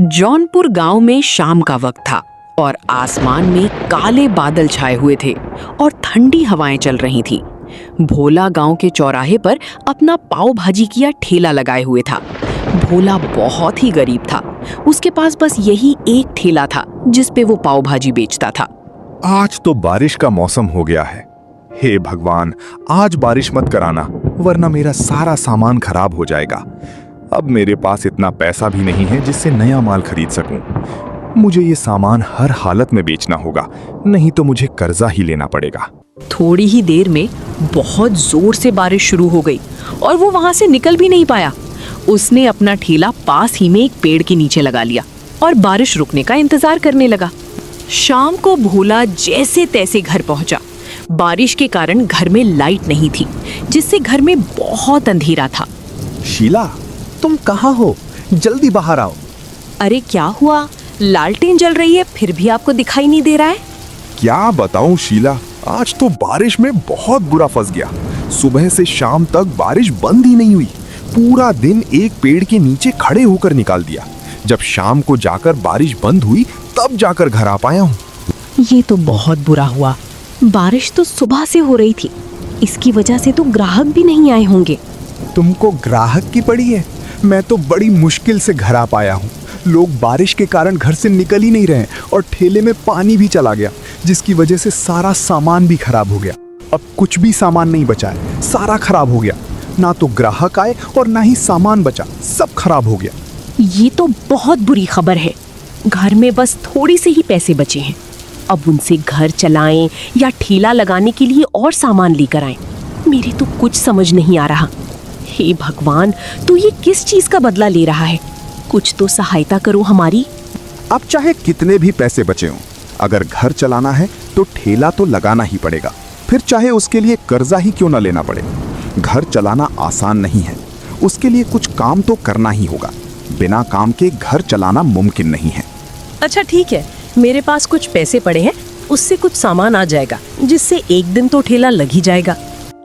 जौनपुर गांव में शाम का वक्त था और आसमान में काले बादल छाए हुए थे और ठंडी हवाएं चल रही थीं। भोला गांव के चौराहे पर अपना पाव भाजी किया ठेला लगाए हुए था। भोला बहुत ही गरीब था। उसके पास बस यही एक ठेला था जिस पे वो पाव भाजी बेचता था। आज तो बारिश का मौसम हो गया है। हे भगवान, आज बारिश मत कराना, वरना मेरा सारा सामान खराब हो जाएगा। अब मेरे पास इतना पैसा भी नहीं है जिससे नया माल खरीद सकूं। मुझे ये सामान हर हालत में बेचना होगा, नहीं तो मुझे कर्जा ही लेना पड़ेगा। थोड़ी ही देर में बहुत जोर से बारिश शुरू हो गई और वो वहां से निकल भी नहीं पाया। उसने अपना ठेला पास ही में एक पेड़ के नीचे लगा लिया और बारिश रुकने का इंतजार करने लगा। शाम को भोला जैसे तैसे घर पहुंचा। बारिश के कारण घर में लाइट नहीं थी, जिससे घर में बहुत अंधेरा था। शीला, तुम कहाँ हो? जल्दी बाहर आओ। अरे क्या हुआ? लालटेन जल रही है फिर भी आपको दिखाई नहीं दे रहा है? क्या बताऊं शीला, आज तो बारिश में बहुत बुरा फंस गया। सुबह से शाम तक बारिश बंद ही नहीं हुई। पूरा दिन एक पेड़ के नीचे खड़े होकर निकाल दिया। जब शाम को जाकर बारिश बंद हुई तब जाकर घर आ पाया हूँ। ये तो बहुत बुरा हुआ। बारिश तो सुबह से हो रही थी, इसकी वजह से तो ग्राहक भी नहीं आए होंगे। तुमको ग्राहक की पड़ी है? मैं तो बड़ी मुश्किल से घर आ पाया हूँ। लोग बारिश के कारण घर से निकल ही नहीं रहे और ठेले में पानी भी चला गया, जिसकी वजह से सारा सामान भी खराब हो गया। अब कुछ भी सामान नहीं बचा है, सारा खराब हो गया। ना तो ग्राहक आए और ना ही सामान बचा, सब खराब हो गया। ये तो बहुत बुरी खबर है। घर में बस थोड़ी से ही पैसे बचे हैं। अब उनसे घर चलाएं या ठेला लगाने के लिए और सामान लेकर आएं। मेरे तो कुछ समझ नहीं आ रहा। हे भगवान, तू ये किस चीज का बदला ले रहा है? कुछ तो सहायता करो हमारी। अब चाहे कितने भी पैसे बचे हों, अगर घर चलाना है तो ठेला तो लगाना ही पड़ेगा, फिर चाहे उसके लिए कर्जा ही क्यों ना लेना पड़े। घर चलाना आसान नहीं है, उसके लिए कुछ काम तो करना ही होगा। बिना काम के घर चलाना मुमकिन नहीं है। अच्छा ठीक है, मेरे पास कुछ पैसे पड़े हैं, उससे कुछ सामान आ जाएगा, जिससे एक दिन तो ठेला लग ही जाएगा।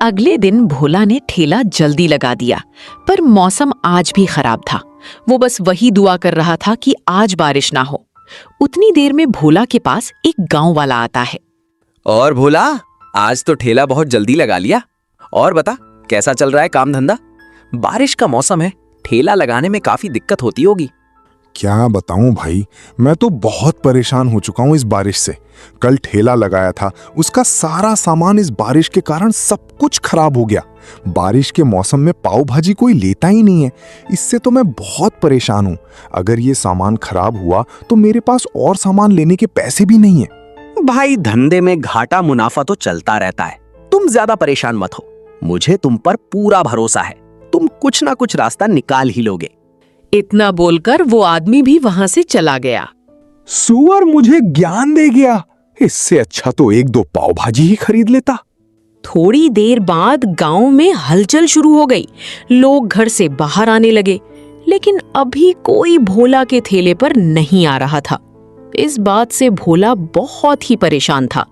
अगले दिन भोला ने ठेला जल्दी लगा दिया, पर मौसम आज भी खराब था। वो बस वही दुआ कर रहा था कि आज बारिश ना हो। उतनी देर में भोला के पास एक गांव वाला आता है। और भोला, आज तो ठेला बहुत जल्दी लगा लिया। और बता, कैसा चल रहा है काम धंधा? बारिश का मौसम है, ठेला लगाने में काफी दिक्कत होती होगी। क्या बताऊं भाई, मैं तो बहुत परेशान हो चुका हूं इस बारिश से। कल ठेला लगाया था, उसका सारा सामान इस बारिश के कारण सब कुछ खराब हो गया। बारिश के मौसम में पाव भाजी कोई लेता ही नहीं है। इससे तो मैं बहुत परेशान हूं। अगर ये सामान खराब हुआ तो मेरे पास और सामान लेने के पैसे भी नहीं है। भाई, धंधे में घाटा मुनाफा तो चलता रहता है, तुम ज्यादा परेशान मत हो। मुझे तुम पर पूरा भरोसा है, तुम कुछ ना कुछ रास्ता निकाल ही लोगे। इतना बोलकर वो आदमी भी वहां से चला गया। सुअर मुझे ज्ञान दे गया। इससे अच्छा तो एक दो पाव भाजी ही खरीद लेता। थोड़ी देर बाद गांव में हलचल शुरू हो गई। लोग घर से बाहर आने लगे, लेकिन अभी कोई भोला के ठेले पर नहीं आ रहा था। इस बात से भोला बहुत ही परेशान था।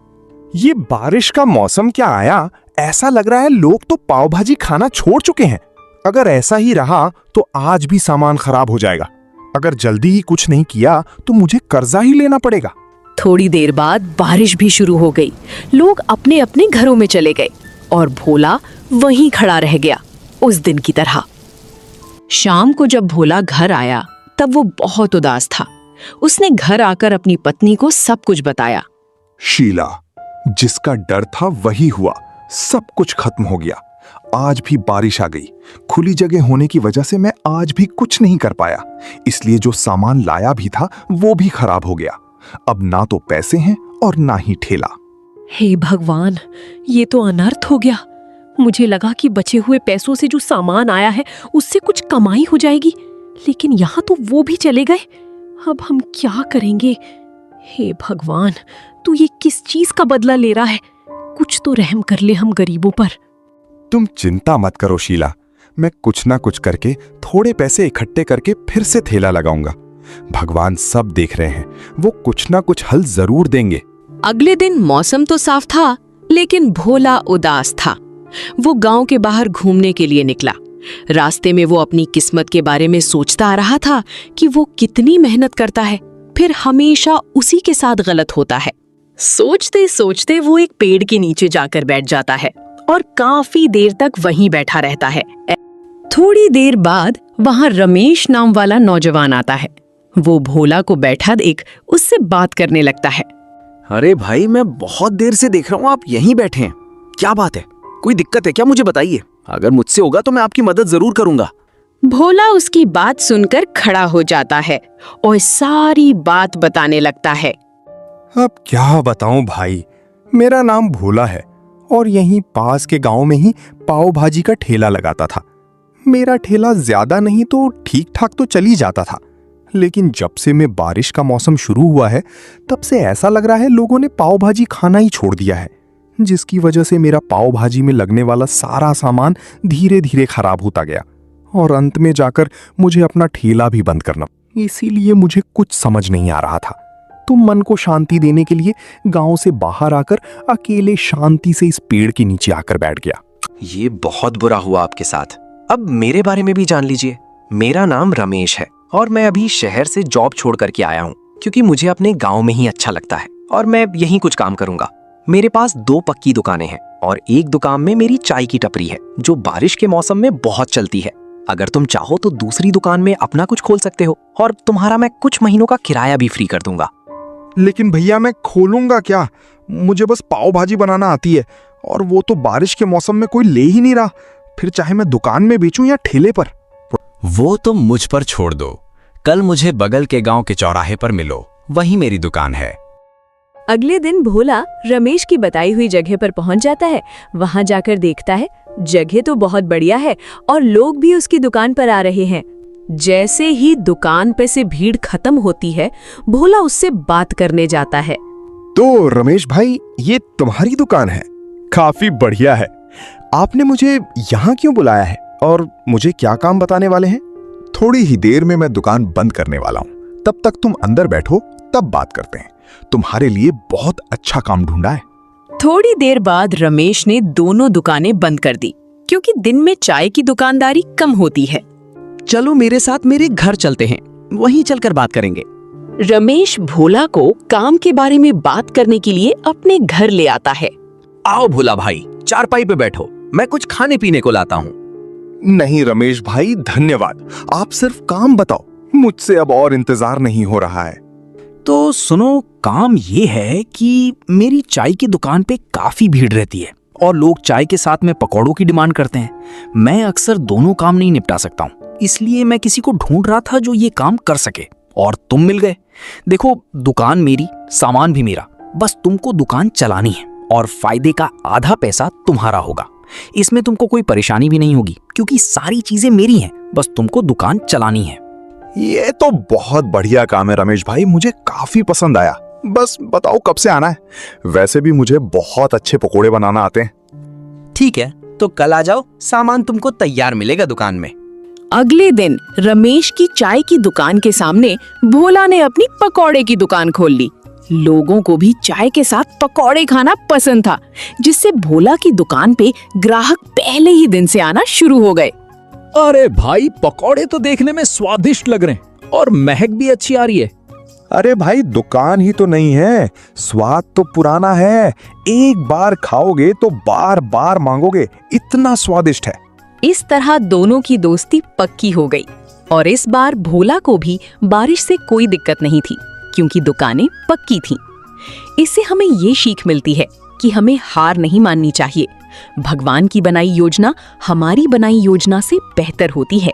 ये बारिश का मौसम क्या आया? ऐसा लग रहा है लोग तो पाव भाजी खाना छोड़ चुके हैं। अगर ऐसा ही रहा तो आज भी सामान खराब हो जाएगा। अगर जल्दी ही कुछ नहीं किया तो मुझे कर्जा ही लेना पड़ेगा। थोड़ी देर बाद बारिश भी शुरू हो गई। लोग अपने अपने घरों में चले गए और भोला वहीं खड़ा रह गया, उस दिन की तरह। शाम को जब भोला घर आया तब वो बहुत उदास था। उसने घर आकर अपनी पत्नी को सब कुछ बताया। शीला, जिसका डर था वही हुआ। सब कुछ खत्म हो गया। आज भी बारिश आ गई। खुली जगह होने की वजह से मैं आज भी कुछ नहीं कर पाया, इसलिए जो सामान लाया भी था वो भी खराब हो गया। अब ना तो पैसे हैं और ना ही ठेला। हे भगवान, ये तो अनर्थ हो गया। मुझे लगा कि बचे हुए पैसों से जो सामान आया है उससे कुछ कमाई हो जाएगी, लेकिन यहाँ तो वो भी चले गए। अब हम क्या करेंगे? हे भगवान, तू ये किस चीज का बदला ले रहा है? कुछ तो रहम कर ले हम गरीबों पर। तुम चिंता मत करो शीला, मैं कुछ ना कुछ करके थोड़े पैसे इकट्ठे करके फिर से ठेला लगाऊंगा। भगवान सब देख रहे हैं, वो कुछ ना कुछ हल जरूर देंगे। अगले दिन मौसम तो साफ था, लेकिन भोला उदास था। वो गांव के बाहर घूमने के लिए निकला। रास्ते में वो अपनी किस्मत के बारे में सोचता आ रहा था कि वो कितनी मेहनत करता है, फिर हमेशा उसी के साथ गलत होता है। सोचते सोचते वो एक पेड़ के नीचे जाकर बैठ जाता है और काफी देर तक वहीं बैठा रहता है। थोड़ी देर बाद वहां रमेश नाम वाला नौजवान आता है। वो भोला को बैठा देख उससे बात करने लगता है। अरे भाई, मैं बहुत देर से देख रहा हूँ आप यहीं बैठे हैं। क्या बात है? कोई दिक्कत है क्या? मुझे बताइए। अगर मुझसे होगा तो मैं आपकी मदद जरूर करूंगा। भोला उसकी बात सुनकर खड़ा हो जाता है और सारी बात बताने लगता है। अब क्या बताऊं भाई, मेरा नाम भोला है और यहीं पास के गांव में ही पाव भाजी का ठेला लगाता था। मेरा ठेला ज्यादा नहीं तो ठीक ठाक तो चल ही जाता था, लेकिन जब से मैं बारिश का मौसम शुरू हुआ है तब से ऐसा लग रहा है लोगों ने पाव भाजी खाना ही छोड़ दिया है, जिसकी वजह से मेरा पाव भाजी में लगने वाला सारा सामान धीरे धीरे खराब होता गया और अंत में जाकर मुझे अपना ठेला भी बंद करना। इसीलिए मुझे कुछ समझ नहीं आ रहा था, तो मन को शांति देने के लिए गांव से बाहर आकर अकेले शांति से इस पेड़ के नीचे आकर बैठ गया। ये बहुत बुरा हुआ आपके साथ। अब मेरे बारे में भी जान लीजिए। मेरा नाम रमेश है और मैं अभी शहर से जॉब छोड़ करके आया हूँ, क्योंकि मुझे अपने गांव में ही अच्छा लगता है और मैं यहीं कुछ काम करूंगा। मेरे पास 2 पक्की दुकानें हैं और एक दुकान में मेरी चाय की टपरी है, जो बारिश के मौसम में बहुत चलती है। अगर तुम चाहो तो दूसरी दुकान में अपना कुछ खोल सकते हो और तुम्हारा मैं कुछ महीनों का किराया भी फ्री कर दूंगा। लेकिन भैया, मैं खोलूंगा क्या? मुझे बस पाव भाजी बनाना आती है और वो तो बारिश के मौसम में कोई ले ही नहीं रहा। फिर चाहे मैं दुकान में बेचूं या ठेले पर। वो तो मुझ पर छोड़ दो। कल मुझे बगल के गांव के चौराहे पर मिलो, वहीं मेरी दुकान है। अगले दिन भोला रमेश की बताई हुई जगह पर पहुंच जाता है। वहां जाकर देखता है जगह तो बहुत बढ़िया है और लोग भी उसकी दुकान पर आ रहे हैं। जैसे ही दुकान पे से भीड़ खत्म होती है, भोला उससे बात करने जाता है। तो रमेश भाई, ये तुम्हारी दुकान है? काफी बढ़िया है। आपने मुझे यहाँ क्यों बुलाया है और मुझे क्या काम बताने वाले हैं? थोड़ी ही देर में मैं दुकान बंद करने वाला हूँ, तब तक तुम अंदर बैठो, तब बात करते हैं। तुम्हारे लिए बहुत अच्छा काम ढूंढा है। थोड़ी देर बाद रमेश ने दोनों दुकानें बंद कर दी, क्योंकि दिन में चाय की दुकानदारी कम होती है। चलो मेरे साथ मेरे घर चलते हैं, वहीं चलकर बात करेंगे। रमेश भोला को काम के बारे में बात करने के लिए अपने घर ले आता है। आओ भोला भाई, चारपाई पे बैठो, मैं कुछ खाने पीने को लाता हूँ। नहीं रमेश भाई, धन्यवाद। आप सिर्फ काम बताओ, मुझसे अब और इंतजार नहीं हो रहा है। तो सुनो, काम ये है कि मेरी चाय की दुकान पे काफी भीड़ रहती है और लोग चाय के साथ में पकौड़ों की डिमांड करते हैं। मैं अक्सर दोनों काम नहीं निपटा सकता हूँ, इसलिए मैं किसी को ढूंढ रहा था जो ये काम कर सके, और तुम मिल गए। देखो, दुकान मेरी, सामान भी मेरा, बस तुमको दुकान चलानी है और फायदे का आधा पैसा तुम्हारा होगा। इसमें तुमको कोई परेशानी भी नहीं होगी, क्योंकि सारी चीजें मेरी हैं, बस तुमको दुकान चलानी है। ये तो बहुत बढ़िया काम है रमेश भाई, मुझे काफी पसंद आया। बस बताओ कब से आना है? वैसे भी मुझे बहुत अच्छे पकोड़े बनाना आते हैं। ठीक है, तो कल आ जाओ, सामान तुमको तैयार मिलेगा दुकान में। अगले दिन रमेश की चाय की दुकान के सामने भोला ने अपनी पकौड़े की दुकान खोल ली। लोगों को भी चाय के साथ पकौड़े खाना पसंद था, जिससे भोला की दुकान पे ग्राहक पहले ही दिन से आना शुरू हो गए। अरे भाई, पकौड़े तो देखने में स्वादिष्ट लग रहे हैं और महक भी अच्छी आ रही है। अरे भाई, दुकान ही तो नहीं है, स्वाद तो पुराना है। एक बार खाओगे तो बार बार मांगोगे, इतना स्वादिष्ट है। इस तरह दोनों की दोस्ती पक्की हो गई और इस बार भोला को भी बारिश से कोई दिक्कत नहीं थी, क्योंकि दुकानें पक्की थीं। इससे हमें ये सीख मिलती है कि हमें हार नहीं माननी चाहिए। भगवान की बनाई योजना हमारी बनाई योजना से बेहतर होती है।